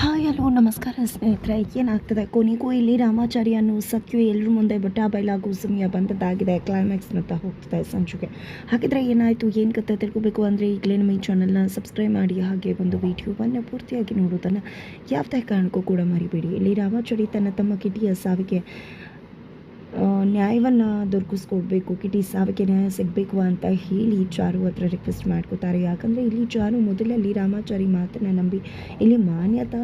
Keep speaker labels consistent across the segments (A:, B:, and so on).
A: Hi hello ನಮಸ್ಕಾರ ಸ್ನೇಹಿತರೆ. ಏನಾಗ್ತದೆ ಕೊನೆಗೂ ಇಲ್ಲಿ ರಾಮಾಚಾರಿ ಅನ್ನೋ ಸತ್ಯು ಎಲ್ಲರ ಮುಂದೆ ಬೈಲಾಗೋ ಸಮಯ ಬಂದದ್ದಾಗಿದೆ. ಕ್ಲೈಮ್ಯಾಕ್ಸ್ನತ್ತ ಹೋಗ್ತದೆ ಸಂಜುಗೆ. ಹಾಗಿದ್ರೆ ಏನಾಯಿತು, ಏನು ಕತೆ ತಿಳ್ಕೊಬೇಕು ಅಂದರೆ ಈಗಲೇ ನಮ್ಮ ಈ ಚಾನಲ್ನ ಸಬ್ಸ್ಕ್ರೈಬ್ ಮಾಡಿ, ಹಾಗೆ ಒಂದು ವಿಡಿಯೋವನ್ನು ಪೂರ್ತಿಯಾಗಿ ನೋಡೋದನ್ನು ಯಾವುದೇ ಕಾರಣಕ್ಕೂ ಕೂಡ ಮರಿಬೇಡಿ. ಇಲ್ಲಿ ರಾಮಾಚಾರಿ ತನ್ನ ತಮ್ಮ ಕಿಟಿಯ ಸಾವಿಗೆ ನ್ಯಾಯವನ್ನು ದೊರಕಿಸ್ಕೊಡ್ಬೇಕು, ಕಿಟಿ ಸಾವಿಗೆ ನ್ಯಾಯ ಸಿಗಬೇಕು ಅಂತ ಹೇಳಿ ಚಾರು ಹತ್ರ ರಿಕ್ವೆಸ್ಟ್ ಮಾಡ್ಕೋತಾರೆ. ಯಾಕಂದರೆ ಇಲ್ಲಿ ಚಾರು ಮೊದಲಲ್ಲಿ ರಾಮಾಚಾರಿ ಮಾತನ್ನು ನಂಬಿ ಇಲ್ಲಿ ಮಾನ್ಯತಾ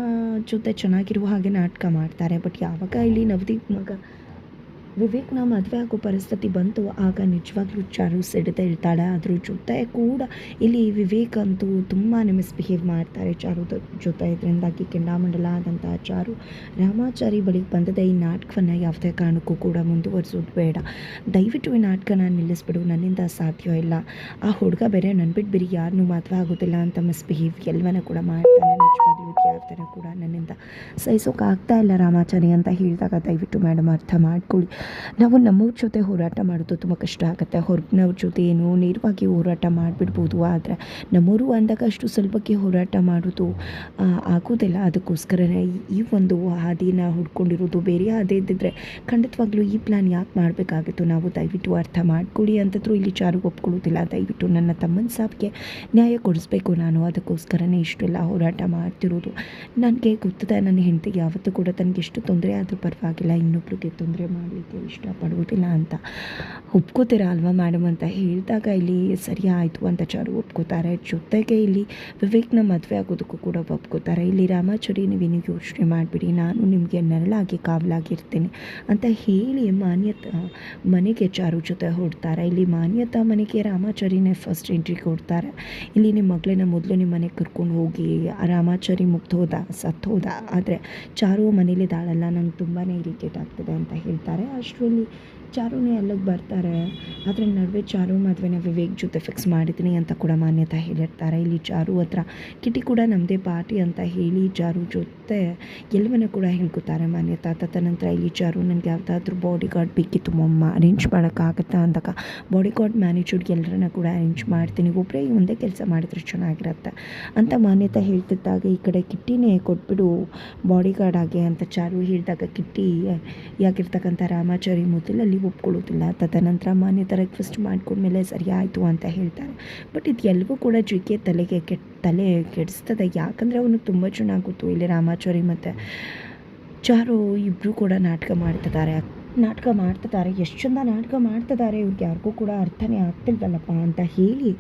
A: ಜೊತೆ ಚೆನ್ನಾಗಿರುವ ಹಾಗೆ ನಾಟಕ ಮಾಡ್ತಾರೆ. ಬಟ್ ಯಾವಾಗ ಇಲ್ಲಿ ನವದೀಪ್ ಮಗ ವಿವೇಕ್ನ ಮದುವೆ ಆಗೋ ಪರಿಸ್ಥಿತಿ ಬಂತು, ಆಗ ನಿಜವಾಗ್ಲೂ ಚಾರು ಸಿಡದೆ ಇರ್ತಾಳೆ. ಅದ್ರ ಜೊತೆ ಕೂಡ ಇಲ್ಲಿ ವಿವೇಕ್ ಅಂತೂ ತುಂಬಾ ಮಿಸ್ಬಿಹೇವ್ ಮಾಡ್ತಾರೆ ಚಾರು ಜೊತೆ. ಇದರಿಂದಾಗಿ ಕೆಂಡಾಮಂಡಲ ಆದಂತಹ ಚಾರು ರಾಮಾಚಾರಿ ಬಳಿಗೆ ಬಂದದೆ ಈ ನಾಟಕವನ್ನು ಯಾವುದೇ ಕಾರಣಕ್ಕೂ ಕೂಡ ಮುಂದುವರಿಸೋದು ಬೇಡ, ದಯವಿಟ್ಟು ಈ ನಾಟಕನ ನಿಲ್ಲಿಸ್ಬಿಡು, ನನ್ನಿಂದ ಸಾಧ್ಯ ಇಲ್ಲ, ಆ ಹುಡುಗ ಬೇರೆ ನನ್ನ ಬಿಟ್ಟು ಬೇರೆ ಯಾರನ್ನೂ ಮದುವೆ ಆಗೋದಿಲ್ಲ ಅಂತ ಮಿಸ್ಬಿಹೇವ್ ಎಲ್ಲವನ್ನ ಕೂಡ ಮಾಡ್ತಾನೆ. ನಿಜವಾಗ್ಲೂ ಯಾವ್ದನ್ನ ಕೂಡ ನನ್ನಿಂದ ಸಹಿಸೋಕ್ಕಾಗ್ತಾ ಇಲ್ಲ ರಾಮಾಚಾರಿ ಅಂತ ಹೇಳಿದಾಗ ದಯವಿಟ್ಟು ಮೇಡಮ್ ಅರ್ಥ ಮಾಡ್ಕೊಳ್ಳಿ. ನಾವು ನಮ್ಮವ್ರ ಜೊತೆ ಹೋರಾಟ ಮಾಡೋದು ತುಂಬ ಕಷ್ಟ ಆಗುತ್ತೆ. ಹೊರಗಿನವ್ರ ಜೊತೆ ಏನು ನೇರವಾಗಿ ಹೋರಾಟ ಮಾಡಿಬಿಡ್ಬೋದು, ಆದರೆ ನಮ್ಮವರು ಅಂದಾಗ ಅಷ್ಟು ಸುಲಭಕ್ಕೆ ಹೋರಾಟ ಮಾಡೋದು ಆಗೋದಿಲ್ಲ. ಅದಕ್ಕೋಸ್ಕರನೇ ಈ ಒಂದು ಹಾದಿನ ಹುಡ್ಕೊಂಡಿರೋದು. ಬೇರೆ ಹಾದಿ ಇದ್ದಿದ್ರೆ ಖಂಡಿತವಾಗ್ಲೂ ಈ ಪ್ಲ್ಯಾನ್ ಯಾಕೆ ಮಾಡಬೇಕಾಗಿತ್ತು, ನಾವು ದಯವಿಟ್ಟು ಅರ್ಥ ಮಾಡ್ಕೊಳ್ಳಿ ಅಂತಂದರೂ ಇಲ್ಲಿ ಚಾರು ಒಪ್ಕೊಳ್ಳೋದಿಲ್ಲ. ದಯವಿಟ್ಟು ನನ್ನ ತಮ್ಮನ ಸಾವಿಗೆ ನ್ಯಾಯ ಕೊಡಿಸ್ಬೇಕು ನಾನು, ಅದಕ್ಕೋಸ್ಕರನೇ ಇಷ್ಟೆಲ್ಲ ಹೋರಾಟ ಮಾಡ್ತಿರೋದು. ನನಗೆ ಗೊತ್ತಿದೆ ನನ್ನ ಹೆಂಡತಿಗೆ ಯಾವತ್ತೂ ಕೂಡ ತನಗೆ ಎಷ್ಟು ತೊಂದರೆ ಆದರೂ ಪರವಾಗಿಲ್ಲ, ಇನ್ನೊಬ್ರಿಗೆ ತೊಂದರೆ ಮಾಡಲಿಕ್ಕೆ ಇಷ್ಟಪಡುವುದಿಲ್ಲ ಅಂತ ಒಪ್ಕೋತೀರಾ ಅಲ್ವಾ ಮೇಡಮ್ ಅಂತ ಹೇಳಿದಾಗ ಇಲ್ಲಿ ಸರಿ ಆಯಿತು ಅಂತ ಚಾರು ಒಪ್ಕೋತಾರೆ. ಜೊತೆಗೆ ಇಲ್ಲಿ ವಿವೇಕ್ನ ಮದುವೆ ಆಗೋದಕ್ಕೂ ಕೂಡ ಒಪ್ಕೋತಾರೆ. ಇಲ್ಲಿ ರಾಮಾಚಾರಿ ನೀವೇನು ಯೋಚನೆ ಮಾಡಿಬಿಡಿ, ನಾನು ನಿಮಗೆ ನೆರಳಾಗಿ ಕಾವಲಾಗಿರ್ತೀನಿ ಅಂತ ಹೇಳಿ ಮಾನ್ಯತಾ ಮನೆಗೆ ಚಾರು ಜೊತೆ ಹೊಡ್ತಾರೆ. ಇಲ್ಲಿ ಮಾನ್ಯತಾ ಮನೆಗೆ ರಾಮಾಚಾರಿನೇ ಫಸ್ಟ್ ಎಂಟ್ರಿ ಕೊಡ್ತಾರೆ. ಇಲ್ಲಿ ನಿಮ್ಮ ಮಗಳನ್ನ ಮೊದಲು ನಿಮ್ಮ ಮನೆಗೆ ಕರ್ಕೊಂಡು ಹೋಗಿ, ರಾಮಾಚಾರಿ ಮುಗ್ದೋದ ಸತ್ತೋದ, ಆದರೆ ಚಾರು ಮನೇಲಿದ್ದಾಳಲ್ಲ, ನಂಗೆ ತುಂಬಾ ಇರಿಟೇಟ್ ಆಗ್ತದೆ ಅಂತ ಹೇಳ್ತಾರೆ. ಅಷ್ಟರಲ್ಲಿ ಚಾರುನೇ ಅಲ್ಲಿಗೆ ಬರ್ತಾರೆ. ಅದರ ನಡುವೆ ಚಾರು ಮದುವೆನ ವಿವೇಕ್ ಜೊತೆ ಫಿಕ್ಸ್ ಮಾಡಿದ್ದೀನಿ ಅಂತ ಕೂಡ ಮಾನ್ಯತಾ ಹೇಳಿರ್ತಾರೆ. ಇಲ್ಲಿ ಚಾರು ಹತ್ರ ಕಿಟಿ ಕೂಡ ನಮ್ಮದೇ ಪಾರ್ಟಿ ಅಂತ ಹೇಳಿ ಚಾರು ಜೊತೆ ಎಲ್ಲವನ್ನ ಕೂಡ ಹೇಳ್ಕೊತಾರೆ ಮಾನ್ಯತಾ. ತದನಂತರ ಇಲ್ಲಿ ಚಾರು ನನಗೆ ಯಾವುದಾದ್ರೂ ಬಾಡಿ ಗಾರ್ಡ್ ಬೇಕಿತ್ತು ಮಮ್ಮ, ಅರೇಂಜ್ ಮಾಡೋಕ್ಕಾಗತ್ತಾ ಅಂದಾಗ ಬಾಡಿ ಗಾರ್ಡ್ ಮ್ಯಾನೇಜರ್ ಎಲ್ಲರನ್ನ ಕೂಡ ಅರೇಂಜ್ ಮಾಡ್ತೀನಿ, ಒಬ್ಬರೇ ಒಂದೇ ಕೆಲಸ ಮಾಡಿದ್ರೆ ಚೆನ್ನಾಗಿರುತ್ತೆ ಅಂತ ಮಾನ್ಯತಾ ಹೇಳ್ತಿದ್ದಾಗ ಈ ಕಡೆ ಕಿಟ್ಟಿನೇ ಕೊಟ್ಬಿಡು ಬಾಡಿ ಗಾರ್ಡ್ ಆಗಿ ಅಂತ ಚಾರು ಹೇಳಿದಾಗ ಕಿಟ್ಟಿ ಯಾಕಿರ್ತಕ್ಕಂಥ ರಾಮಾಚಾರಿ ಮೊದಲಲ್ಲಿ ಒಪ್ಕೊಳ್ಳೋದಿಲ್ಲ. ತದನಂತರ ಮಾನ್ಯತಾ ರಿಕ್ವೆಸ್ಟ್ ಮಾಡ್ಕೊಂಡ್ಮೇಲೆ ಸರಿ ಆಯಿತು ಅಂತ ಹೇಳ್ತಾರೆ. ಬಟ್ ಇದು ಎಲ್ಲವೂ ಕೂಡ ಜಿಕೆ ತಲೆ ಕೆಡಿಸ್ತದೆ. ಯಾಕಂದರೆ ಅವನಿಗೆ ತುಂಬ ಚೆನ್ನಾಗಿ ಗೊತ್ತು ಇಲ್ಲಿ ರಾಮಾಚಾರಿ ಮತ್ತು ಚಾರು ಇಬ್ಬರು ಕೂಡ ನಾಟಕ ಮಾಡ್ತಿದ್ದಾರೆ. ಎಷ್ಟು ಚಂದ ನಾಟಕ ಮಾಡ್ತಿದ್ದಾರೆ, ಇವ್ರಿಗೆ ಯಾರಿಗೂ ಕೂಡ ಅರ್ಥನೇ ಆಗ್ತಿಲ್ವಲ್ಲಪ್ಪ ಅಂತ ಹೇಳಿ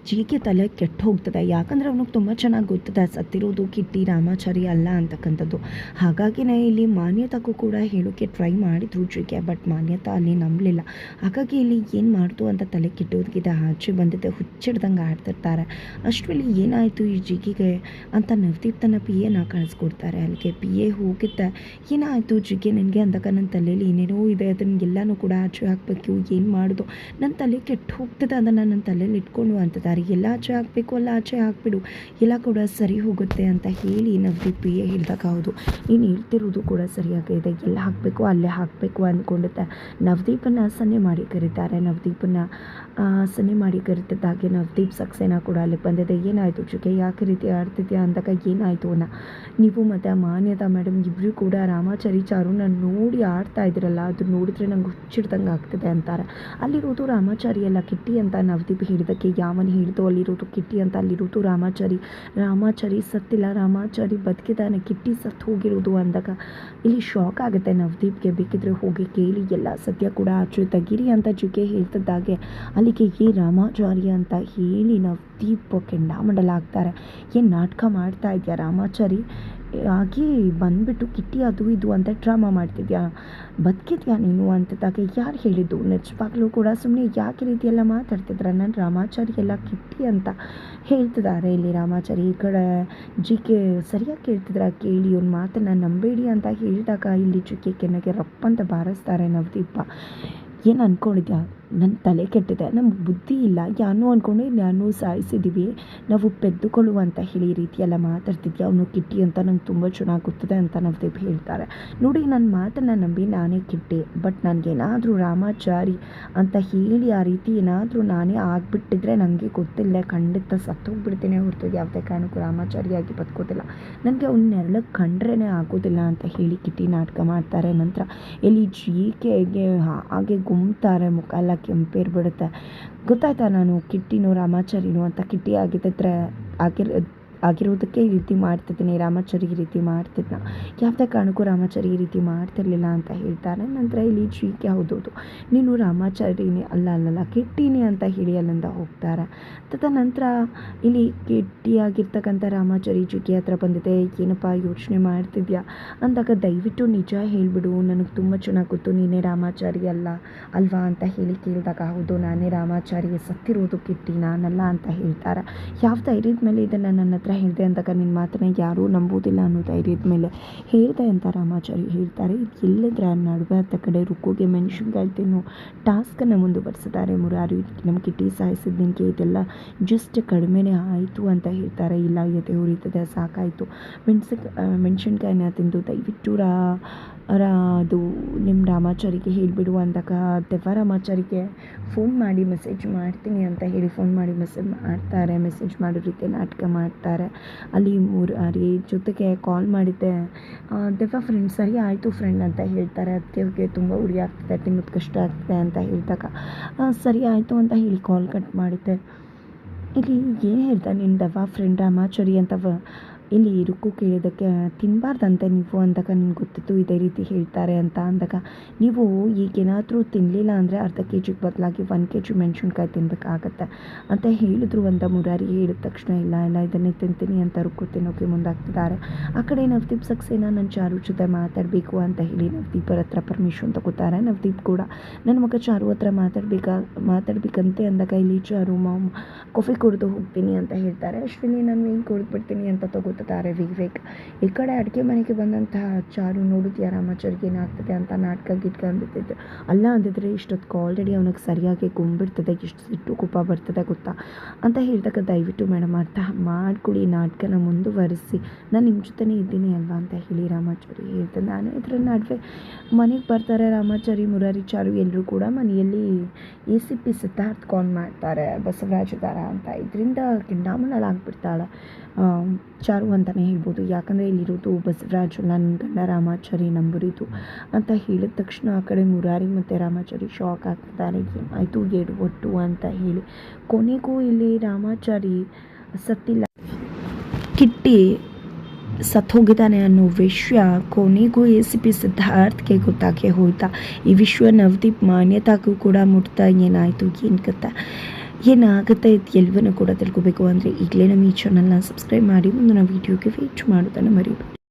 A: ಜಿಗೆ ತಲೆ ಕೆಟ್ಟು ಹೋಗ್ತದೆ. ಯಾಕಂದರೆ ಅವನಿಗೆ ತುಂಬ ಚೆನ್ನಾಗಿ ಗೊತ್ತದೆ ಸತ್ತಿರೋದು ಕಿಟ್ಟಿ ರಾಮಾಚಾರಿ ಅಲ್ಲ ಅಂತಕ್ಕಂಥದ್ದು. ಹಾಗಾಗಿನೇ ಇಲ್ಲಿ ಮಾನ್ಯತಾಗೂ ಕೂಡ ಹೇಳೋಕ್ಕೆ ಟ್ರೈ ಮಾಡಿದ್ರು ಜಿಗೆ, ಬಟ್ ಮಾನ್ಯತಾ ಅಲ್ಲಿ ನಂಬಲಿಲ್ಲ. ಹಾಗಾಗಿ ಇಲ್ಲಿ ಏನು ಮಾಡ್ತು ಅಂತ ತಲೆ ಕೆಟ್ಟೋದಕ್ಕಿದೆ ಆಚೆ ಬಂದಿದ್ದೆ ಹುಚ್ಚಿಡ್ದಂಗೆ ಆಡ್ತಿರ್ತಾರೆ. ಅಷ್ಟರಲ್ಲಿ ಏನಾಯಿತು ಈ ಜಿಗಿಗೆ ಅಂತ ನವದೀಪ್ ತನ್ನ ಪಿ ಎನ ಕಳಿಸ್ಕೊಡ್ತಾರೆ. ಅಲ್ಲಿಗೆ ಪಿ ಎ ಹೋಗಿದ್ದೆ, ಏನಾಯಿತು ಜಿಗೆ ನನಗೆ ಅಂದಾಗ ನನ್ನ ತಲೆಯಲ್ಲಿ ಏನೇನೋ ಇದೆ, ಅದನ್ನೆಲ್ಲನೂ ಕೂಡ ಆಚೆ ಹಾಕಬೇಕು, ಏನು ಮಾಡೋದು, ನನ್ನ ತಲೆ ಕೆಟ್ಟು ಹೋಗ್ತದೆ, ಅದನ್ನು ನನ್ನ ತಲೆಯಲ್ಲಿ ಇಟ್ಕೊಂಡು ಅಂತದ್ದಾರೆ. ಎಲ್ಲ ಆಚೆ ಹಾಕಬೇಕು, ಅಲ್ಲ ಆಚೆ ಹಾಕ್ಬಿಡು, ಎಲ್ಲ ಕೂಡ ಸರಿ ಹೋಗುತ್ತೆ ಅಂತ ಹೇಳಿ ನವದೀಪ್ ಪಿ ಎ ಹೇಳಿದಾಗ ಹೌದು ನೀನು ಹೇಳ್ತಿರೋದು ಕೂಡ ಸರಿಯಾಗಿದೆ, ಎಲ್ಲ ಹಾಕಬೇಕು ಅಲ್ಲೇ ಹಾಕಬೇಕು ಅಂದ್ಕೊಂಡಿದ್ದೆ. ನವದೀಪನ್ನು ಸನ್ನೆ ಮಾಡಿ ಕರೀತಾರೆ. ನವದೀಪನ್ನು ಸನ್ನೆ ಮಾಡಿ ಕರಿತಿದ್ದಾಗೆ ನವದೀಪ್ ಸಕ್ಸೇನಾ ಕೂಡ ಅಲ್ಲಿಗೆ ಬಂದಿದೆ. ಏನಾಯಿತು ಜೊತೆ ಯಾಕೆ ರೀತಿ ಆಡ್ತಿದ್ಯಾ ಅಂದಾಗ ಏನಾಯಿತು ನೀವು ಮತ್ತು ಮಾನ್ಯತಾ ಮೇಡಮ್ ಇಬ್ಬರು ಕೂಡ ರಾಮಾಚಾರಿ ಚಾರುನ ನೋಡಿ ಆಡ್ತಾ ಇದ್ರಲ್ಲ, ಅದು ನೋಡಿದ್ರೆ ನಂಗೆ ಹುಚ್ಚಿಡ್ದಂಗೆ ಆಗ್ತಿದೆ ಅಂತಾರೆ. ಅಲ್ಲಿರೋದು ರಾಮಾಚಾರಿ ಅಲ್ಲ ಕಿಟ್ಟಿ ಅಂತ ನವದೀಪ್ ಹೇಳಿದಕ್ಕೆ ಯಾವನು ಹಿಡಿದು ಅಲ್ಲಿರೋದು ಕಿಟ್ಟಿ ಅಂತ, ಅಲ್ಲಿರೋದು ರಾಮಾಚಾರಿ ಸತ್ತಿಲ್ಲ, ರಾಮಾಚಾರಿ ಬದುಕಿದ್ದಾನೆ, ಕಿಟ್ಟಿ ಸತ್ತು ಹೋಗಿರೋದು ಅಂದಾಗ ಇಲ್ಲಿ ಶಾಕ್ ಆಗುತ್ತೆ ನವದೀಪ್ಗೆ. ಬೇಕಿದ್ರೆ ಹೋಗಿ ಕೇಳಿ, ಎಲ್ಲ ಸತ್ಯ ಕೂಡ ಆಚೆ ತೆಗೀರಿ ಅಂತ ಜಿಗೆ ಹೇಳ್ತಿದ್ದಾಗೆ ಅಲ್ಲಿಗೆ ಈ ರಾಮಾಚಾರಿ ಅಂತ ಹೇಳಿ ನವದೀಪ್ ಕೆಂಡಾಮಂಡಲ ಆಗ್ತಾರೆ. ಏನು ನಾಟಕ ಮಾಡ್ತಾ ಇದೆಯಾ ರಾಮಾಚಾರಿ ಆಗಿ ಬಂದುಬಿಟ್ಟು ಕಿಟ್ಟಿ ಅದು ಇದು ಅಂತ ಡ್ರಾಮಾ ಮಾಡ್ತಿದ್ಯಾ, ಬದುಕಿದ್ಯಾ ನೀನು ಅಂತದಾಗ ಯಾರು ಹೇಳಿದ್ದು, ನಿಜವಾಗ್ಲೂ ಕೂಡ ಸುಮ್ಮನೆ ಯಾಕೆ ರೀತಿ ಎಲ್ಲ ಮಾತಾಡ್ತಿದ್ರ, ನಾನು ರಾಮಾಚಾರಿ ಎಲ್ಲ ಕಿಟ್ಟಿ ಅಂತ ಹೇಳ್ತಿದ್ದಾರೆ. ಇಲ್ಲಿ ರಾಮಾಚಾರಿ ಈ ಕಡೆ ಜಿಕೆ ಸರಿಯಾಗಿ ಕೇಳ್ತಿದ್ರ, ಕೇಳಿ ಒಂದು ಮಾತನ್ನು ನಂಬೇಡಿ ಅಂತ ಹೇಳಿದಾಗ ಇಲ್ಲಿ ಜಿಕೆ ಕೆನ್ನೆಗೆ ರಪ್ಪಂತ ಬಾರಿಸ್ತಾರೆ ನವದೀಪ. ಏನು ಅಂದ್ಕೊಂಡಿದ್ಯಾ ನನ್ನ ತಲೆ ಕೆಟ್ಟಿದೆ, ನಮ್ಗೆ ಬುದ್ಧಿ ಇಲ್ಲ, ಯಾನೋ ಅಂದ್ಕೊಂಡು ಯಾನೋ ಸಾಯಿಸಿದ್ದೀವಿ, ನಾವು ಪೆದ್ದುಕೊಳ್ಳುವ ಅಂತ ಹೇಳಿ ಈ ರೀತಿ ಎಲ್ಲ ಮಾತಾಡ್ತಿದ್ಯಾ, ಅವನು ಕಿಟ್ಟಿ ಅಂತ ನಂಗೆ ತುಂಬ ಚೆನ್ನಾಗಿ ಗೊತ್ತಿದೆ ಅಂತ ನವದೀಪ್ ಹೇಳ್ತಾರೆ. ನೋಡಿ, ನನ್ನ ಮಾತನ್ನು ನಂಬಿ ನಾನೇ ಕಿಟ್ಟಿ, ಬಟ್ ನನಗೇನಾದರೂ ರಾಮಾಚಾರಿ ಅಂತ ಹೇಳಿ ಆ ರೀತಿ ಏನಾದರೂ ನಾನೇ ಆಗಿಬಿಟ್ಟಿದ್ರೆ ನನಗೆ ಗೊತ್ತಿಲ್ಲ, ಖಂಡಿತ ಸತ್ತೋಗ್ಬಿಡ್ತೀನಿ ಹೊರತು ಯಾವುದೇ ಕಾರಣಕ್ಕೂ ರಾಮಾಚಾರಿಯಾಗಿ ಬದುಕೋದಿಲ್ಲ, ನನಗೆ ಅವ್ನ ನೆರಳಕ್ಕೆ ಕಂಡ್ರೇ ಆಗೋದಿಲ್ಲ ಅಂತ ಹೇಳಿ ಕಿಟ್ಟಿ ನಾಟಕ ಮಾಡ್ತಾರೆ. ನಂತರ ಇಲ್ಲಿ ಜೀಕೆಗೆ ಹಾಗೆ ಗುಮ್ತಾರೆ, ಮುಖ ಎಲ್ಲ ಕೆಂಪೇರ್ಬಿಡುತ್ತೆ. ಗೊತ್ತಾಯ್ತಾ ನಾನು ಕಿಟ್ಟಿನೋ ರಾಮಾಚಾರಿನೋ ಅಂತ. ಕಿಟ್ಟಿ ಆಗಿರೋದಕ್ಕೆ ಈ ರೀತಿ ಮಾಡ್ತಿದ್ದೀನಿ, ರಾಮಾಚಾರಿ ಈ ರೀತಿ ಮಾಡ್ತಿದ್ನ, ಯಾವುದೇ ಕಾರಣಕ್ಕೂ ರಾಮಾಚಾರಿ ಈ ರೀತಿ ಮಾಡ್ತಿರ್ಲಿಲ್ಲ ಅಂತ ಹೇಳ್ತಾರೆ. ನಂತರ ಇಲ್ಲಿ ಜೀಕೆ ಹೌದೌದು ನೀನು ರಾಮಾಚಾರಿನೇ ಅಲ್ಲ ಕಿಟ್ಟಿನೇ ಅಂತ ಹೇಳಿ ಅಲ್ಲಿಂದ ಹೋಗ್ತಾರೆ. ತದನಂತರ ಇಲ್ಲಿ ಕಿಟ್ಟಿಯಾಗಿರ್ತಕ್ಕಂಥ ರಾಮಾಚಾರಿ ಜೀಕೆ ಹತ್ರ ಬಂದಿದೆ. ಏನಪ್ಪ ಯೋಚನೆ ಮಾಡ್ತಿದ್ಯಾ ಅಂದಾಗ, ದಯವಿಟ್ಟು ನಿಜ ಹೇಳಿಬಿಡು, ನನಗೆ ತುಂಬ ಚೆನ್ನಾಗಿ ಗೊತ್ತು ನೀನೇ ರಾಮಾಚಾರಿ ಅಲ್ವಾ ಅಂತ ಹೇಳಿ ಕೇಳಿದಾಗ, ಹೌದು ನಾನೇ ರಾಮಾಚಾರಿ, ಸತ್ತಿರೋದು ಕಿಟ್ಟಿ ನಾನಲ್ಲ ಅಂತ ಹೇಳ್ತಾರೆ. ಯಾವ ಧೈರ್ಯದ ಮೇಲೆ ಇದನ್ನು ನನ್ನ ಹತ್ರ ಹೇಳಿದೆ ಅಂದಾಗ, ನಿನ್ನ ಮಾತನ್ನ ಯಾರೂ ನಂಬೋದಿಲ್ಲ ಅನ್ನೋ ಧೈರ್ಯದ ಮೇಲೆ ಹೇಳಿದೆ ಅಂತ ರಾಮಾಚಾರಿ ಹೇಳ್ತಾರೆ. ಇದು ಎಲ್ಲದ್ರ ನಡುವೆ ಹತ್ತ ಕಡೆ ರುಕ್ಕುಗೆ ಮೆಣಸಿನ್ಕಾಯಿ ತಿನ್ನೋ ಟಾಸ್ಕನ್ನು ಮುಂದುವರಿಸಿದ್ದಾರೆ ಮುರಾರಿ. ನಮ್ಮ ಕಿಟ್ಟಿ ಸಾಯಿಸಿದ್ದಕ್ಕೆ ಇದೆಲ್ಲ ಜಸ್ಟ್ ಕಡಿಮೆನೇ ಆಯಿತು ಅಂತ ಹೇಳ್ತಾರೆ. ಇಲ್ಲ, ಎದೆ ಉರಿತದೆ, ಸಾಕಾಯಿತು, ಮೆಣಸಿನ್ಕಾಯಿನ ತಿಂದು ದಯವಿಟ್ಟು ಅದು ನಿಮ್ಮ ರಾಮಾಚಾರಿಗೆ ಹೇಳಿಬಿಡು ಅಂದಾಗ, ದೆವ್ವ ರಾಮಾಚಾರಿಗೆ ಫೋನ್ ಮಾಡಿ ಮೆಸೇಜ್ ಮಾಡ್ತೀನಿ ಅಂತ ಹೇಳಿ ಫೋನ್ ಮಾಡಿ ಮೆಸೇಜ್ ಮಾಡೋ ರೀತಿ ನಾಟಕ ಮಾಡ್ತಾರೆ. ಅಲ್ಲಿ ಮುರಾರಿ ಜೊತೆಗೆ ಕಾಲ್ ಮಾಡಿದ್ದೆ ದೆವ್ವ ಫ್ರೆಂಡ್, ಸರಿ ಆಯಿತು ಫ್ರೆಂಡ್ ಅಂತ ಹೇಳ್ತಾರೆ. ಅದಕ್ಕೆ ತುಂಬ ಉರಿ ಆಗ್ತಿದೆ, ತಿನ್ನೋದು ಕಷ್ಟ ಆಗ್ತಿದೆ ಅಂತ ಹೇಳಿದಾಗ, ಸರಿ ಆಯಿತು ಅಂತ ಹೇಳಿ ಕಾಲ್ ಕಟ್ ಮಾಡಿದ್ದೆ. ಇಲ್ಲಿ ಏನು ಹೇಳ್ತಾರೆ, ನಿನ್ನ ದೆವ್ವ ಫ್ರೆಂಡ್ ರಾಮಾಚಾರಿ ಅಂತ ಇಲ್ಲಿ ರುಕ್ಕು ಕೇಳಿದ್ದಕ್ಕೆ, ತಿನ್ನಬಾರ್ದಂತೆ ನೀವು ಅಂದಾಗ, ನನಗೆ ಗೊತ್ತಿತ್ತು ಇದೇ ರೀತಿ ಹೇಳ್ತಾರೆ ಅಂತ ಅಂದಾಗ, ನೀವು ಈಗೇನಾದರೂ ತಿನ್ನಲಿಲ್ಲ ಅಂದರೆ ಅರ್ಧ ಕೆ ಜಿಗೆ ಬದಲಾಗಿ 1 kg ಮೆಣಸಿನ್ಕಾಯಿ ತಿನ್ನಬೇಕಾಗತ್ತೆ ಅಂತ ಹೇಳಿದ್ರು ಅಂತ ಮುರಾರಿ ಹೇಳಿದ ತಕ್ಷಣ, ಇಲ್ಲ ಇದನ್ನೇ ತಿಂತೀನಿ ಅಂತ ರುಕ್ಕು ತಿನ್ನೋಕ್ಕೆ ಮುಂದಾಗ್ತಿದ್ದಾರೆ. ಆ ಕಡೆ ನವದೀಪ್ ಸಕ್ಸೇನಾ ನನ್ನ ಚಾರು ಜೊತೆ ಮಾತಾಡಬೇಕು ಅಂತ ಹೇಳಿ ನವದೀಪರ ಹತ್ರ ಪರ್ಮಿಷನ್ ತಗೋತಾರೆ. ನವದೀಪ್ ಕೂಡ ನನ್ನ ಮಗ ಚಾರು ಹತ್ರ ಮಾತಾಡಬೇಕಂತೆ ಅಂದಾಗ, ಇಲ್ಲಿ ಚಾರು ಕಾಫಿ ಕುಡಿದು ಹೋಗ್ತೀನಿ ಅಂತ ಹೇಳ್ತಾರೆ. ಅಶ್ವಿನಿ ನಾನು ಏನು ಕುಡಿದ್ಬಿಡ್ತೀನಿ ಅಂತ ತಗೋತಾರೆ ವಿವೇಕ್. ಈ ಕಡೆ ಅಡುಗೆ ಮನೆಗೆ ಬಂದಂತಹ ಚಾರು, ನೋಡಿದ್ಯಾ ರಾಮಾಚಾರಿಗೆ ಏನಾಗ್ತದೆ ಅಂತ ನಾಟಕ ಅಂದಿದ್ದೆ, ಅಲ್ಲ ಅಂದಿದ್ರೆ ಇಷ್ಟೊತ್ತಿಗೆ ಆಲ್ರೆಡಿ ಅವನಿಗೆ ಸರಿಯಾಗಿ ಗುಂಬಿಡ್ತದೆ, ಎಷ್ಟು ಸಿಟ್ಟು ಕೋಪ ಬರ್ತದೆ ಗೊತ್ತಾ ಅಂತ ಹೇಳಿದಾಗ, ದಯವಿಟ್ಟು ಮೇಡಮ್ ಅರ್ಥ ಮಾಡ್ಕೊಳ್ಳಿ, ನಾಟಕನ ಮುಂದುವರಿಸಿ, ನಾನು ನಿಮ್ಮ ಜೊತೆನೇ ಇದ್ದೀನಿ ಅಲ್ವಾ ಅಂತ ಹೇಳಿ ರಾಮಾಚಾರಿ ಹೇಳ್ತಾರೆ. ನಾನು ಇದರ ನಡುವೆ ಮನೆಗೆ ಬರ್ತಾರೆ ರಾಮಾಚಾರಿ, ಮುರಾರಿ, ಚಾರು ಎಲ್ಲರೂ ಕೂಡ. ಮನೆಯಲ್ಲಿ ACP ಸಿದ್ಧಾರ್ಥ್ ಕಾಲ್ ಮಾಡ್ತಾರೆ, ಬಸವರಾಜ್ ಇದ್ದಾರ ಅಂತ. ಇದರಿಂದ ಕಿಂಡಾಮಣಲಾಗ್ಬಿಡ್ತಾಳೆ ಚಾರು ಅಂತಲೇ ಹೇಳ್ಬೋದು. ಯಾಕಂದರೆ ಇಲ್ಲಿರೋದು ಬಸವರಾಜ್, ನನ್ನ ಗಂಡ ರಾಮಾಚಾರಿ ನಂಬರಿದು ಅಂತ ಹೇಳಿದ ತಕ್ಷಣ ಆ ಕಡೆ ಮುರಾರಿ ಮತ್ತು ರಾಮಾಚಾರಿ ಶಾಕ್ ಆಗ್ತಿದ್ದಾರೆ. ಆಯಿತು ಎಡವಟ್ಟು ಅಂತ ಹೇಳಿ. ಕೊನೆಗೂ ಇಲ್ಲಿ ರಾಮಾಚಾರಿ ಸತ್ತಿಲ್ಲ, ಕಿಟ್ಟಿ ಸತ್ತೋಗಿದ್ದಾನೆ ಅನ್ನೋ ವಿಷಯ ಕೊನೆಗೂ ACP ಸಿದ್ಧಾರ್ಥ್ಗೆ ಗೊತ್ತಾಗೇ ಹೋಯ್ತಾ. ಈ ವಿಶ್ವ ನವದೀಪ್ ಮಾನ್ಯತಾಗೂ ಕೂಡ ಮುಟ್ತಾ ಏನಾಯಿತು, ಏನು ಕತೆ ಏನಾಗುತ್ತೆ ಎಲ್ಲವನ್ನೂ ಕೂಡ ತಿಳ್ಕೊಬೇಕು ಅಂದರೆ ಈಗಲೇ ನಮ್ಮ ಈ ಚಾನಲ್ನ ಸಬ್ಸ್ಕ್ರೈಬ್ ಮಾಡಿ ಮುಂದಿನ ವೀಡಿಯೋಗೆ ವೇಟ್ ಮಾಡೋದನ್ನು ಮರಿಬೇಡಿ.